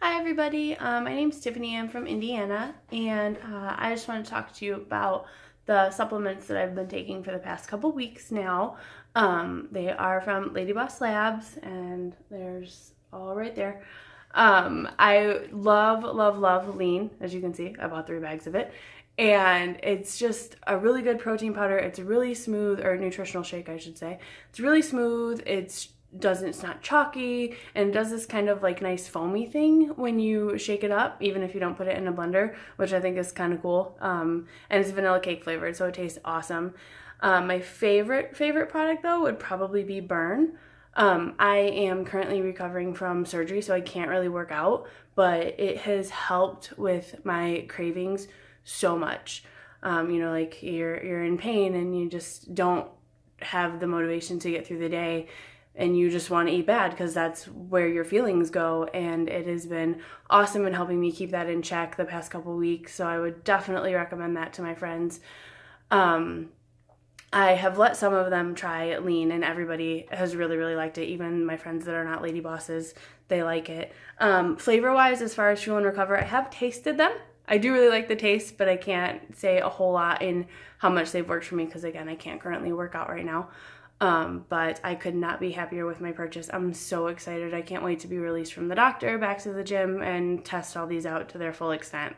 Hi everybody, my name's Tiffany. I'm from Indiana, and I just want to talk to you about the supplements that I've been taking for the past couple weeks now. They are from LadyBoss Labs, and there's all right there. I love lean. As you can see, I bought 3 bags of it, and it's just a really good protein powder. It's really smooth, or nutritional shake I should say. It's really smooth. It's not chalky, and it does this kind of like nice foamy thing when you shake it up, even if you don't put it in a blender, which I think is kind of cool. And it's vanilla cake flavored, so it tastes awesome. My favorite product though would probably be Burn. I am currently recovering from surgery, so I can't really work out, but it has helped with my cravings so much. Like you're in pain and you just don't have the motivation to get through the day, and you just want to eat bad because that's where your feelings go. And it has been awesome in helping me keep that in check the past couple weeks. So I would definitely recommend that to my friends. I have let some of them try lean, and everybody has really liked it. Even my friends that are not lady bosses, they like it. Flavor wise, as far as Fuel and Recover, I have tasted them. I do really like the taste, but I can't say a whole lot in how much they've worked for me because, again, I can't currently work out right now. But I could not be happier with my purchase. I'm so excited. I can't wait to be released from the doctor, back to the gym, and test all these out to their full extent.